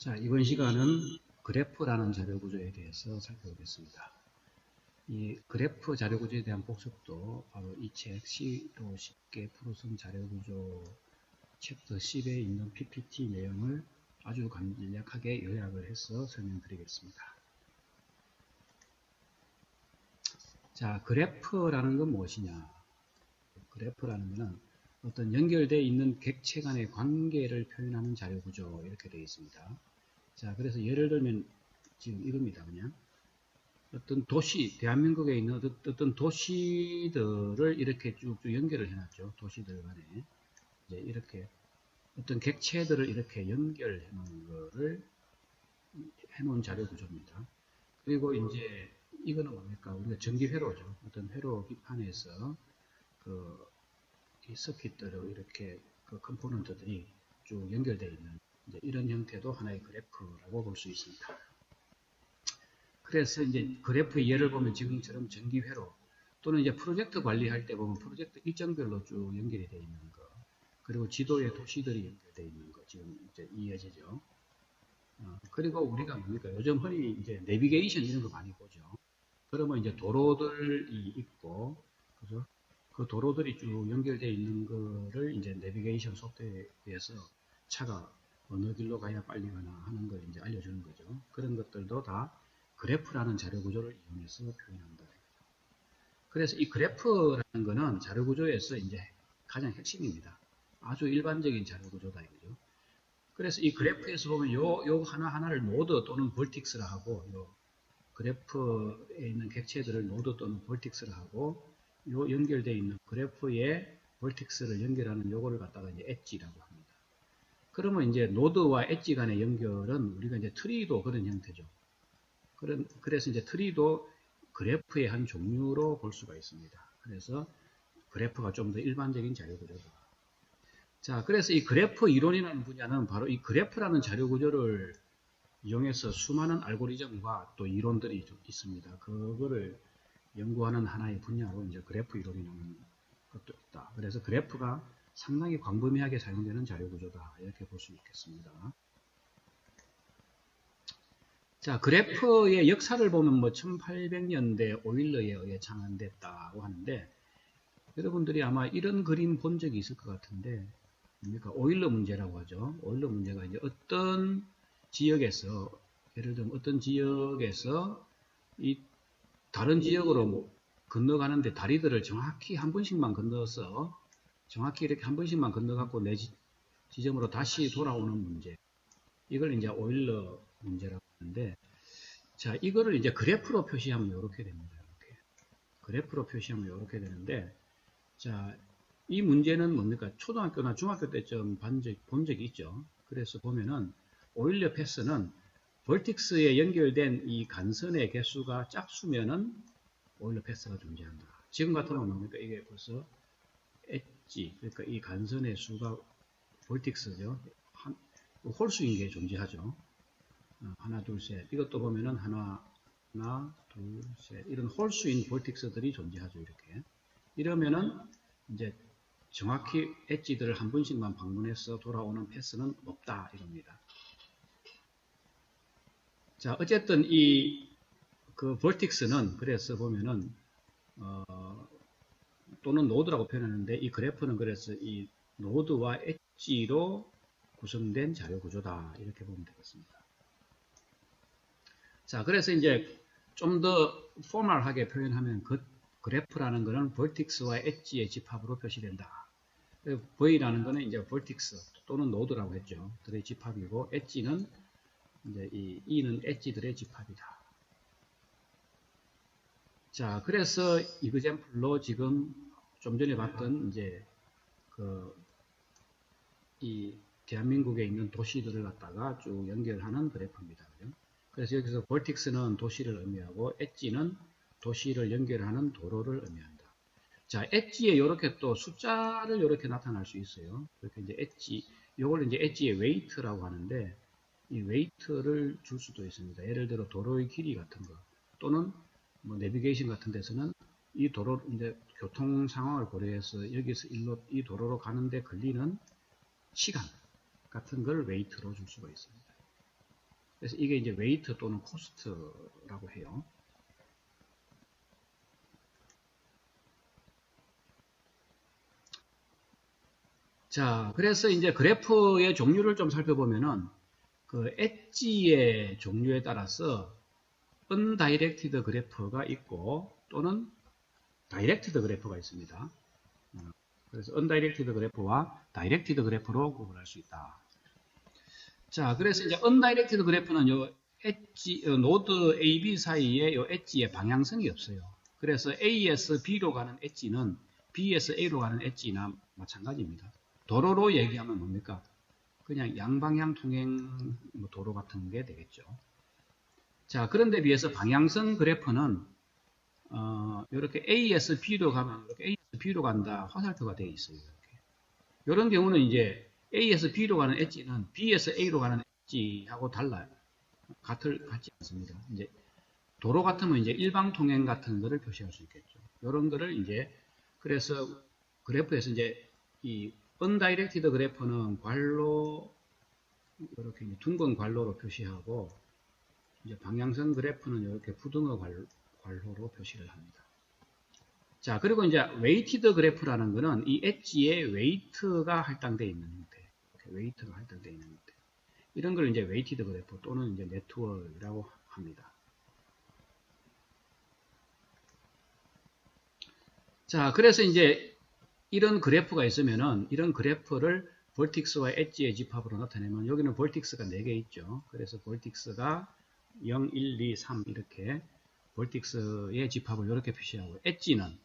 자, 이번 시간은 그래프라는 자료 구조에 대해서 살펴보겠습니다. 이 그래프 자료 구조에 대한 복습도 바로 이 책 C로 쉽게 풀어쓴 자료 구조 챕터 10에 있는 PPT 내용을 아주 간략하게 요약을 해서 설명드리겠습니다. 자, 그래프라는 건 무엇이냐? 그래프라는 것은 어떤 연결되어 있는 객체 간의 관계를 표현하는 자료 구조 이렇게 되어 있습니다. 자, 그래서 예를 들면 지금 이겁니다. 그냥 어떤 도시, 대한민국에 있는 어떤 도시들을 이렇게 쭉쭉 연결을 해놨죠. 도시들 간에 이제 이렇게 어떤 객체들을 이렇게 연결해 놓은 거를 해놓은 자료 구조입니다. 그리고 이제 이거는 뭡니까? 우리가 전기회로죠. 어떤 회로 기판에서 이 서킷들을 이렇게 그 컴포넌트들이 쭉 연결되어 있는 이런 형태도 하나의 그래프라고 볼 수 있습니다. 그래서 이제 그래프의 예를 보면 지금처럼 전기회로 또는 이제 프로젝트 관리할 때 보면 프로젝트 일정별로 쭉 연결이 되어 있는 거, 그리고 지도에 도시들이 연결되어 있는 거 지금 이제 이어지죠. 그리고 우리가 뭡니까? 요즘 흔히 이제 내비게이션 이런 거 많이 보죠. 그러면 이제 도로들이 있고, 그죠? 그 도로들이 쭉 연결되어 있는 거를 이제 내비게이션 소프트웨어에서 차가 어느 길로 가야 빨리 가나 하는 걸 이제 알려주는 거죠. 그런 것들도 다 그래프라는 자료 구조를 이용해서 표현한다. 그래서 이 그래프라는 거는 자료 구조에서 이제 가장 핵심입니다. 아주 일반적인 자료 구조다 이거죠. 그래서 이 그래프에서 보면 요 하나하나를 노드 또는 볼틱스라 하고, 요 그래프에 있는 객체들을 노드 또는 볼틱스라 하고, 요 연결되어 있는 그래프에 볼틱스를 연결하는 요거를 갖다가 이제 엣지라고 합니다. 그러면 이제 노드와 엣지 간의 연결은 우리가 이제 트리도 그런 형태죠. 그래서 이제 트리도 그래프의 한 종류로 볼 수가 있습니다. 그래서 그래프가 좀 더 일반적인 자료 구조다. 자, 그래서 이 그래프 이론이라는 분야는 바로 이 그래프라는 자료 구조를 이용해서 수많은 알고리즘과 또 이론들이 있습니다. 그거를 연구하는 하나의 분야로 이제 그래프 이론이라는 것도 있다. 그래서 그래프가 상당히 광범위하게 사용되는 자료 구조다. 이렇게 볼 수 있겠습니다. 자, 그래프의 역사를 보면 뭐 1800년대 오일러에 의해 창안됐다고 하는데, 여러분들이 아마 이런 그림 본 적이 있을 것 같은데, 뭡니까? 오일러 문제라고 하죠. 오일러 문제가 이제 어떤 지역에서, 예를 들면 어떤 지역에서 이 다른 지역으로 뭐 건너가는데 다리들을 정확히 한 번씩만 건너서, 정확히 이렇게 한 번씩만 건너갖고 내 지점으로 다시 돌아오는 문제. 이걸 이제 오일러 문제라고 하는데, 자, 이거를 이제 그래프로 표시하면 이렇게 됩니다. 이렇게. 그래프로 표시하면 이렇게 되는데, 자, 이 문제는 뭡니까? 초등학교나 중학교 때쯤 본 적이 있죠. 그래서 보면은, 오일러 패스는 벌틱스에 연결된 이 간선의 개수가 짝수면은 오일러 패스가 존재한다. 지금 같으면 뭡니까? 이게 벌써 엣지, 그러니까 이 간선의 수가 벌틱스죠. 홀수인 게 존재하죠. 하나, 둘, 셋. 이것도 보면은 하나, 둘, 셋. 이런 홀수인 볼틱스들이 존재하죠. 이렇게. 이러면은 이제 정확히 엣지들을 한 번씩만 방문해서 돌아오는 패스는 없다. 이겁니다. 자, 어쨌든 그 볼틱스는 그래서 보면은 또는 노드라고 표현하는데, 이 그래프는 그래서 이 노드와 엣지로 구성된 자료 구조다. 이렇게 보면 되겠습니다. 자, 그래서 이제 좀 더 포멀하게 표현하면 그래프라는 것은 벌틱스와 엣지의 집합으로 표시된다. V라는 것은 이제 벌틱스 또는 노드라고 했죠. 들의 집합이고, 엣지는 이제 이 E는 엣지들의 집합이다. 자, 그래서 이그젠플로 지금 좀 전에 봤던 이제 이 대한민국에 있는 도시들을 갖다가 쭉 연결하는 그래프입니다. 그래서 여기서 볼틱스는 도시를 의미하고 엣지는 도시를 연결하는 도로를 의미한다. 자, 엣지에 이렇게 또 숫자를 이렇게 나타날 수 있어요. 이렇게 이제 엣지, 요걸 이제 엣지의 웨이트라고 하는데, 이 웨이트를 줄 수도 있습니다. 예를 들어 도로의 길이 같은 거, 또는 뭐 내비게이션 같은 데서는 이 도로 이제 교통 상황을 고려해서 여기서 이 도로로 가는데 걸리는 시간 같은 걸 웨이트로 줄 수가 있습니다. 그래서 이게 이제 웨이트 또는 코스트라고 해요. 자, 그래서 이제 그래프의 종류를 좀 살펴보면은 그 엣지의 종류에 따라서 undirected 그래프가 있고 또는 directed 그래프가 있습니다. 그래서 undirected 그래프와 directed 그래프로 구분할 수 있다. 자, 그래서 이제 undirected 그래프는 요 엣지, 노드 A, B 사이에 요 엣지의 방향성이 없어요. 그래서 A에서 B로 가는 엣지는 B에서 A로 가는 엣지나 마찬가지입니다. 도로로 얘기하면 뭡니까? 그냥 양방향 통행 도로 같은 게 되겠죠. 자, 그런데 비해서 방향성 그래프는 이렇게 A에서 B로 가면 이렇게 A에서 B로 간다 화살표가 되어 있어요. 이렇게. 이런 경우는 이제 A에서 B로 가는 엣지는 B에서 A로 가는 엣지하고 달라요. 같지 않습니다. 이제 도로 같으면 이제 일방 통행 같은 거를 표시할 수 있겠죠. 이런 거를 이제 그래서 그래프에서 이제 이 undirected 그래프는 괄로 이렇게 둥근 괄로로 표시하고 이제 방향성 그래프는 이렇게 부등호 괄호로 표시를 합니다. 자, 그리고 이제 weighted 그래프라는 거는 이 엣지에 웨이트가 할당되어 있는 형태. 웨이트가 할당되어 있는 형태. 이런 걸 이제 weighted 그래프 또는 이제 네트워크라고 합니다. 자, 그래서 이제 이런 그래프가 있으면은 이런 그래프를 볼틱스와 엣지의 집합으로 나타내면 여기는 볼틱스가 4개 있죠. 그래서 볼틱스가 0, 1, 2, 3 이렇게 볼틱스의 집합을 이렇게 표시하고 엣지는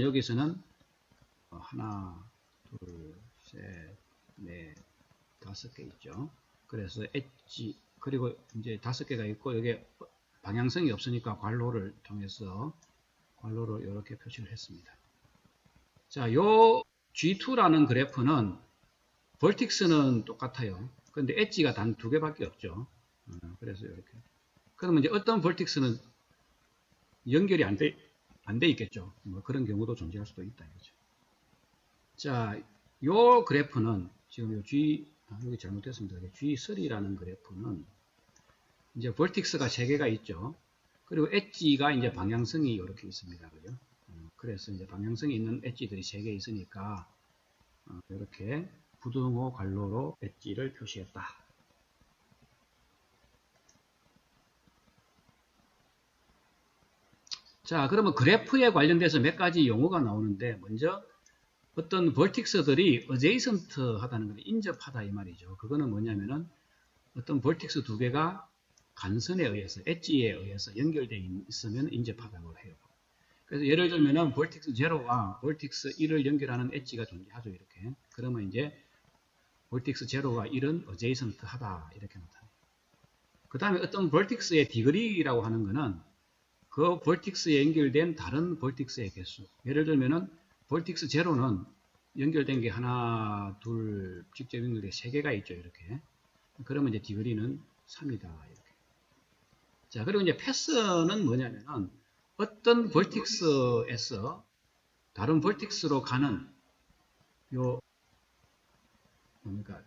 여기서는 하나, 둘, 셋, 넷, 5개 있죠. 그래서 엣지 그리고 이제 5개가 있고 여기 방향성이 없으니까 괄호를 통해서 괄호로 이렇게 표시를 했습니다. 자, 요 G2라는 그래프는 볼틱스는 똑같아요. 근데 엣지가 단 2개밖에 없죠. 그래서 이렇게. 그러면 이제 어떤 볼틱스는 연결이 안 돼 있겠죠. 뭐 그런 경우도 존재할 수도 있다 이거죠. 자, 요 그래프는 지금 요 여기 잘못됐습니다. G3라는 그래프는 이제 볼틱스가 3개가 있죠. 그리고 엣지가 이제 방향성이 이렇게 있습니다. 그죠? 그래서 이제 방향성이 있는 엣지들이 3개 있으니까 이렇게 부등호 괄호로 엣지를 표시했다. 자, 그러면 그래프에 관련돼서 몇 가지 용어가 나오는데 먼저 어떤 벌틱스들이 adjacent 하다는 건 인접하다 이 말이죠. 그거는 뭐냐면은 어떤 벌틱스 2개가 간선에 의해서 엣지에 의해서 연결되어 있으면 인접하다고 해요. 그래서 예를 들면은 벌틱스 0와 벌틱스 1을 연결하는 엣지가 존재하죠. 이렇게. 그러면 이제 벌틱스 0와 1은 adjacent 하다 이렇게 나타나요. 그 다음에 어떤 벌틱스의 디그리라고 하는 거는 그 벌틱스에 연결된 다른 벌틱스의 개수. 예를 들면은 벌틱스 0는 연결된 게 하나, 둘, 직접 연결된 3개가 있죠. 이렇게. 그러면 이제 디그리는 3이다. 이렇게. 자, 그리고 이제 패스는 뭐냐면은 어떤 벌틱스에서 다른 벌틱스로 가는 요 뭡니까?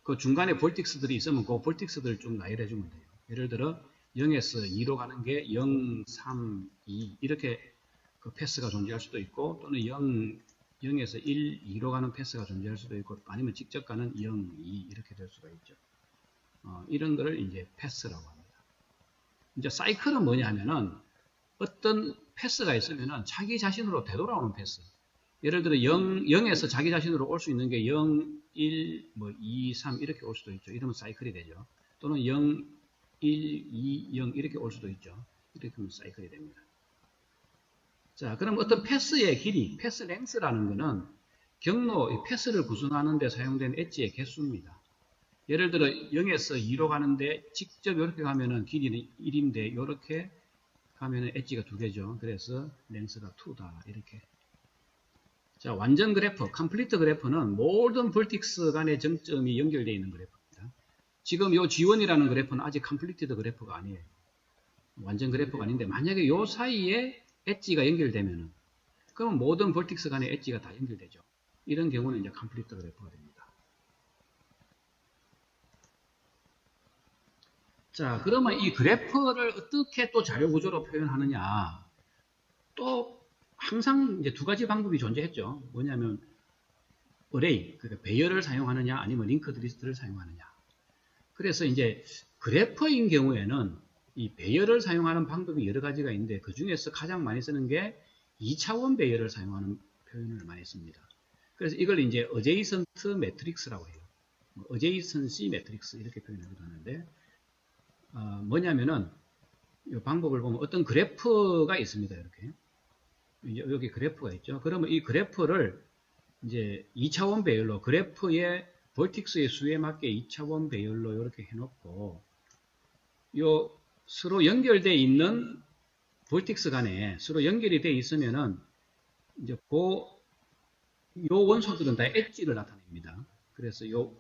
그 중간에 벌틱스들이 있으면 그 벌틱스들을 좀 나열해 주면 돼요. 예를 들어 0에서 2로 가는 게 0, 3, 2 이렇게 그 패스가 존재할 수도 있고 또는 0에서 1, 2로 가는 패스가 존재할 수도 있고 아니면 직접 가는 0, 2 이렇게 될 수가 있죠. 이런 거를 이제 패스라고 합니다. 이제 사이클은 뭐냐 하면은 어떤 패스가 있으면은 자기 자신으로 되돌아오는 패스. 예를 들어 0에서 자기 자신으로 올 수 있는 게 0, 1, 뭐 2, 3 이렇게 올 수도 있죠. 이러면 사이클이 되죠. 또는 0, 1, 2, 0 이렇게 올 수도 있죠. 이렇게 하면 사이클이 됩니다. 자, 그럼 어떤 패스의 길이, 패스 랭스라는 것은 경로, 패스를 구성하는 데 사용된 엣지의 개수입니다. 예를 들어 0에서 2로 가는데 직접 이렇게 가면은 길이는 1인데 이렇게 가면은 엣지가 2개죠. 그래서 랭스가 2다. 이렇게. 자, 완전 그래프, 컴플리트 그래프는 모든 벌틱스 간의 정점이 연결되어 있는 그래프입니다. 지금 이 G1이라는 그래프는 아직 컴플리티드 그래프가 아니에요. 완전 그래프가 아닌데 만약에 이 사이에 엣지가 연결되면은 그러면 모든 벌틱스 간의 엣지가 다 연결되죠. 이런 경우는 이제 컴플리트 그래프가 됩니다. 자, 그러면 이 그래프를 어떻게 또 자료 구조로 표현하느냐? 또 항상 이제 두 가지 방법이 존재했죠. 뭐냐면 어레이, 그러니까 배열을 사용하느냐, 아니면 링크드 리스트를 사용하느냐. 그래서 이제 그래퍼인 경우에는 이 배열을 사용하는 방법이 여러 가지가 있는데 그 중에서 가장 많이 쓰는 게 2차원 배열을 사용하는 표현을 많이 씁니다. 그래서 이걸 이제 어제이선트 매트릭스라고 해요. 어제이선시 매트릭스 이렇게 표현하기도 하는데 뭐냐면은 이 방법을 보면 어떤 그래프가 있습니다. 이렇게 이제 여기 그래프가 있죠. 그러면 이 그래프를 이제 2차원 배열로 그래프의 벌틱스의 수에 맞게 2차원 배열로 이렇게 해놓고 요 서로 연결되어 있는 벌틱스 간에 서로 연결이 되어 있으면은 이제 요 원소들은 다 엣지를 나타냅니다. 그래서 요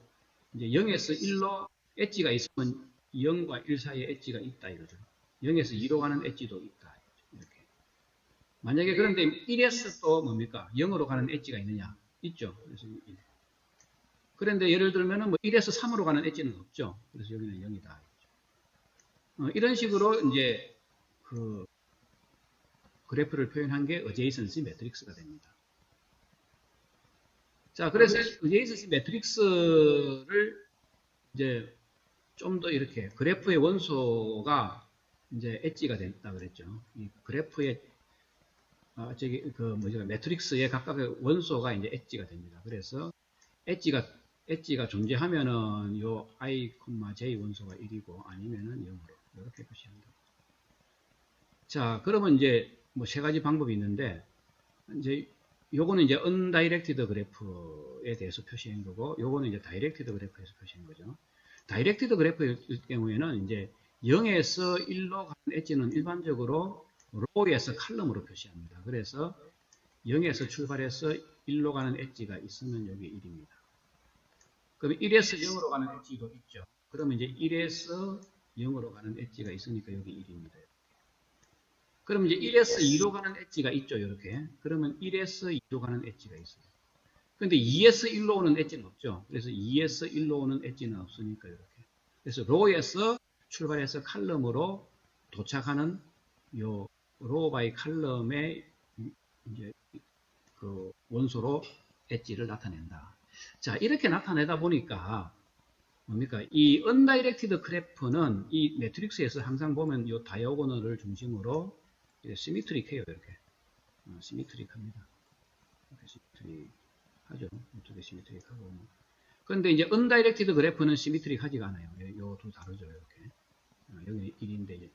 이제 0에서 1로 엣지가 있으면 0과 1 사이에 엣지가 있다 이거죠. 0에서 2로 가는 엣지도 있다. 이렇게. 만약에 그런데 1에서 또 뭡니까? 0으로 가는 엣지가 있느냐? 있죠. 그래서 그런데 예를 들면은 뭐 1에서 3으로 가는 엣지는 없죠. 그래서 여기는 0이다. 이런 식으로 이제 그 그래프를 표현한 게 어제이선시 매트릭스가 됩니다. 자, 그래서 어제이선시 매트릭스를 이제 좀 더 이렇게 그래프의 원소가 이제 엣지가 된다 그랬죠. 이 그래프의 매트릭스의 각각의 원소가 이제 엣지가 됩니다. 그래서 엣지가 존재하면은 요 i, j 원소가 1이고 아니면은 0으로 이렇게 표시한다. 자, 그러면 이제 뭐 세 가지 방법이 있는데 이제 요거는 이제 undirected 그래프에 대해서 표시한 거고 요거는 이제 directed 그래프에서 표시한 거죠. 다이렉티드 그래프일 경우에는 이제 0에서 1로 가는 엣지는 일반적으로 로우에서 칼럼으로 표시합니다. 그래서 0에서 출발해서 1로 가는 엣지가 있으면 여기 1입니다. 그럼 1에서 0으로 가는 엣지도 있죠. 그러면 이제 1에서 0으로 가는 엣지가 있으니까 여기 1입니다. 그럼 이제 1에서 2로 가는 엣지가 있죠. 이렇게. 그러면 1에서 2로 가는 엣지가 있어요. 근데 2에서 1로 오는 엣지는 없죠. 그래서 2에서 1로 오는 엣지는 없으니까 이렇게. 그래서 로에서 출발해서 칼럼으로 도착하는 요 로우 바이 칼럼의 이제 그 원소로 엣지를 나타낸다. 자, 이렇게 나타내다 보니까 뭡니까? 이 언다이렉티드 그래프는 이 매트릭스에서 항상 보면 이 다이아고널을 중심으로 시미트릭해요. 이렇게. 시미트릭합니다. 이렇게 시미트릭. 하죠. 이쪽에 시미트릭하고. 그런데 이제 언다이렉티드 그래프는 시미트릭하지가 않아요. 요 두 다르죠. 이렇게. 여기는 1인데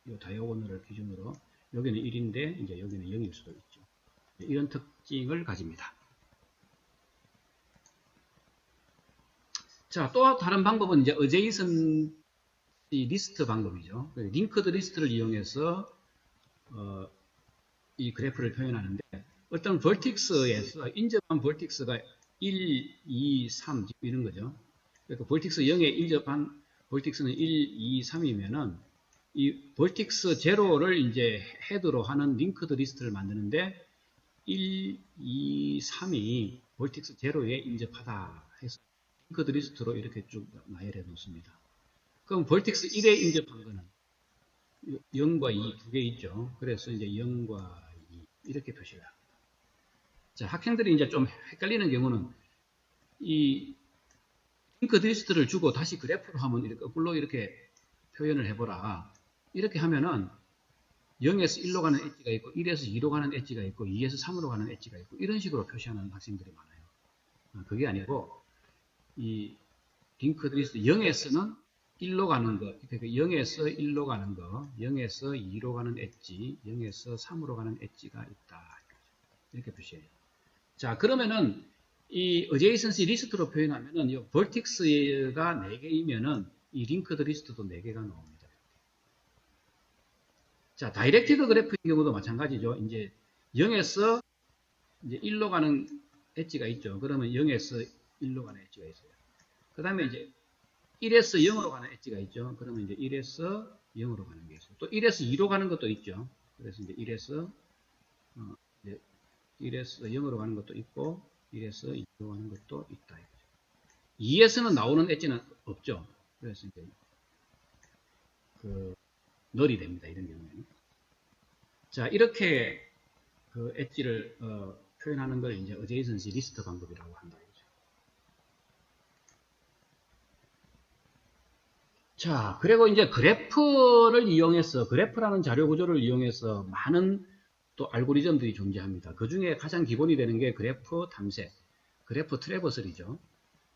이 다이아고널을 기준으로 여기는 1인데 이제 여기는 0일 수도 있죠. 이런 특징을 가집니다. 자, 또 다른 방법은 이제 어제이선 리스트 방법이죠. 링크드 리스트를 이용해서 이 그래프를 표현하는데 어떤 벌틱스에서 인접한 벌틱스가 1, 2, 3 이런 거죠. 그러니까 벌틱스 0에 인접한 벌틱스는 1, 2, 3이면은 이 벌틱스 제로를 이제 헤드로 하는 링크드 리스트를 만드는데 1, 2, 3이 벌틱스 제로에 인접하다 해서 링크드 리스트로 이렇게 쭉 나열해 놓습니다. 그럼 벌틱스 1에 인접한 거는 0과 2 두 개 있죠. 그래서 이제 0과 2 이렇게 표시를 합니다. 자, 학생들이 이제 좀 헷갈리는 경우는 이 링크드 리스트를 주고 다시 그래프로 하면 이렇게 거꾸로 이렇게 표현을 해보라. 이렇게 하면은 0에서 1로 가는 엣지가 있고 1에서 2로 가는 엣지가 있고 2에서 3으로 가는 엣지가 있고 이런 식으로 표시하는 학생들이 많아요. 그게 아니고 이 링크드 리스트 0에서는 1로 가는 거, 그러니까 0에서 1로 가는 거, 0에서 2로 가는 엣지, 0에서 3으로 가는 엣지가 있다. 이렇게 표시해요. 자, 그러면은 이 어제이선시 리스트로 표현하면은 이 벌틱스가 4개이면은 이 링크드 리스트도 4개가 나옵니다. 자, 다이렉티드 그래프의 경우도 마찬가지죠. 이제 0에서 이제 1로 가는 엣지가 있죠. 그러면 0에서 1로 가는 엣지가 있어요. 그 다음에 이제 1에서 0으로 가는 엣지가 있죠. 그러면 이제 1에서 0으로 가는 게 있어요. 또 1에서 2로 가는 것도 있죠. 그래서 이제 1에서 0으로 가는 것도 있고 1에서 2로 가는 것도 있다. 2에서는 나오는 엣지는 없죠. 그래서 이제 널이 됩니다. 이런 경우에는. 자, 이렇게 그 엣지를 표현하는 걸 이제 어제이선시 리스트 방법이라고 한다. 이거죠. 자, 그리고 이제 그래프를 이용해서, 그래프라는 자료 구조를 이용해서 많은 또 알고리즘들이 존재합니다. 그 중에 가장 기본이 되는 게 그래프 탐색, 그래프 트래버설이죠.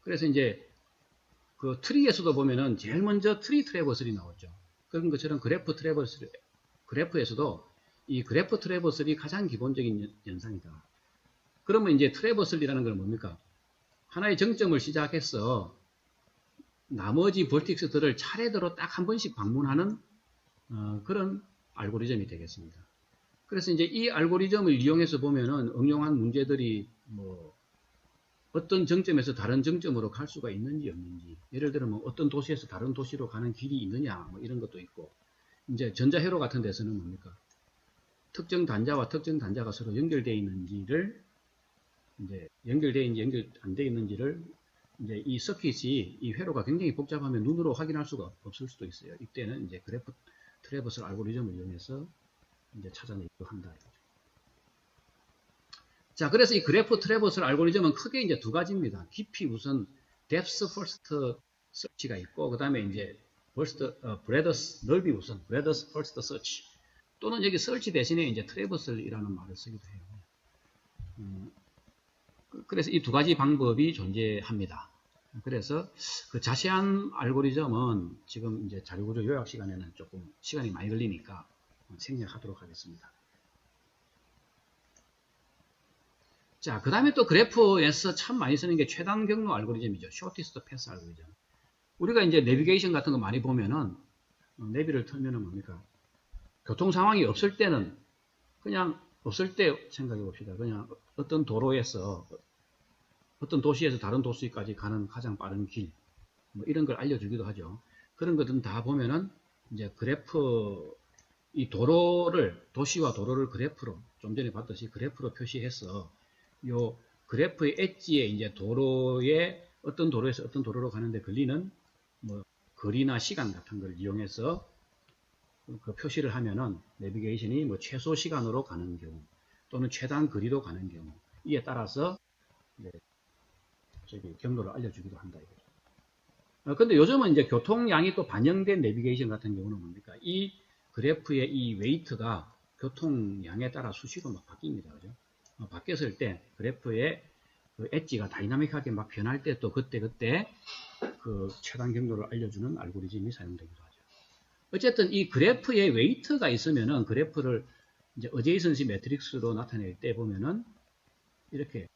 그래서 이제 그 트리에서도 보면은 제일 먼저 트리 트래버설이 나오죠. 그런 것처럼 그래프에서도 이 그래프 트래버설이 가장 기본적인 현상이다. 그러면 이제 트래버설이라는 건 뭡니까? 하나의 정점을 시작해서 나머지 벌틱스들을 차례대로 딱 한 번씩 방문하는 그런 알고리즘이 되겠습니다. 그래서 이제 이 알고리즘을 이용해서 보면은 응용한 문제들이 뭐 어떤 정점에서 다른 정점으로 갈 수가 있는지 없는지, 예를 들면 어떤 도시에서 다른 도시로 가는 길이 있느냐 뭐 이런 것도 있고, 이제 전자회로 같은 데서는 뭡니까? 특정 단자와 특정 단자가 서로 연결되어 있는지를 이제 연결되어 있는지 연결 안 되어 있는지를 이제 이 서킷이 이 회로가 굉장히 복잡하면 눈으로 확인할 수가 없을 수도 있어요. 이때는 이제 그래프 트래버설 알고리즘을 이용해서 이제 찾아내기도 한다. 자, 그래서 이 그래프 트래버설 알고리즘은 크게 이제 두 가지입니다. 깊이 우선 depth first search가 있고, 그 다음에 이제 breadth 넓이 우선 breadth first search, 또는 여기 search 대신에 이제 트래버설이라는 말을 쓰기도 해요. 그래서 이 두 가지 방법이 존재합니다. 그래서 그 자세한 알고리즘은 지금 이제 자료구조 요약 시간에는 조금 시간이 많이 걸리니까 생략하도록 하겠습니다. 자, 그 다음에 또 그래프에서 참 많이 쓰는 게 최단 경로 알고리즘이죠. shortest path 알고리즘. 우리가 이제 내비게이션 같은 거 많이 보면은, 내비를 틀면은 뭡니까? 교통 상황이 없을 때는, 그냥 없을 때 생각해 봅시다. 그냥 어떤 도로에서, 어떤 도시에서 다른 도시까지 가는 가장 빠른 길, 뭐 이런 걸 알려주기도 하죠. 그런 것들은 다 보면은, 이제 그래프, 이 도로를, 도시와 도로를 그래프로, 좀 전에 봤듯이 그래프로 표시해서, 요 그래프의 엣지에 이제 도로에 어떤 도로에서 어떤 도로로 가는데 걸리는 뭐 거리나 시간 같은 걸 이용해서 그 표시를 하면은 내비게이션이 뭐 최소 시간으로 가는 경우 또는 최단 거리로 가는 경우 이에 따라서 이제 저기 경로를 알려주기도 한다 이거죠. 근데 요즘은 이제 교통량이 또 반영된 내비게이션 같은 경우는 뭡니까? 이 그래프의 이 웨이트가 교통량에 따라 수시로 막 바뀝니다. 그죠? 바뀌었을 때 그래프의 그 엣지가 다이나믹하게 막 변할 때 또 그때 그 최단 경로를 알려주는 알고리즘이 사용되기도 하죠. 어쨌든 이 그래프에 웨이트가 있으면은 그래프를 이제 어제이선시 매트릭스로 나타낼 때 보면은 이렇게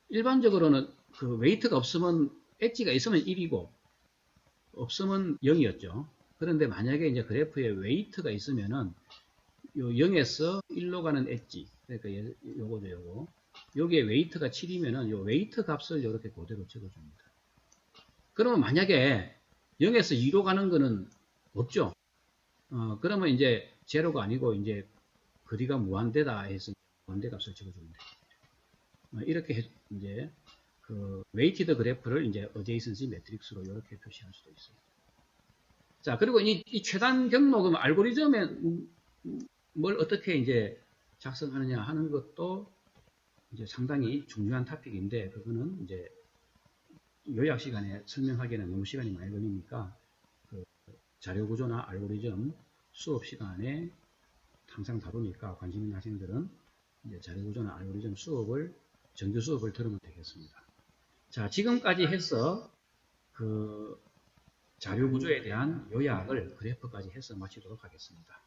일반적으로는 그 웨이트가 없으면 엣지가 있으면 1이고 없으면 0이었죠. 그런데 만약에 이제 그래프에 웨이트가 있으면은 요 0에서 1로 가는 엣지, 그러니까 요거죠, 요거. 여기에 웨이트가 7이면은 요 웨이트 값을 이렇게 그대로 적어줍니다. 그러면 만약에 0에서 2로 가는 거는 없죠. 그러면 이제 제로가 아니고 이제 거리가 무한대다 해서 무한대 값을 적어주면 돼요. 이렇게 이제 그 웨이티드 그래프를 이제 어제이선시 매트릭스로 이렇게 표시할 수도 있어요. 자, 그리고 이 최단 경로 그 알고리즘에 뭘 어떻게 이제 작성하느냐 하는 것도 이제 상당히 중요한 토픽인데, 그거는 이제 요약 시간에 설명하기에는 너무 시간이 많이 걸리니까 그 자료 구조나 알고리즘 수업 시간에 항상 다루니까 관심 있는 학생들은 이제 자료 구조나 알고리즘 수업을 정규 수업을 들으면 되겠습니다. 자, 지금까지 해서 그 자료 구조에 대한 요약을 그래프까지 해서 마치도록 하겠습니다.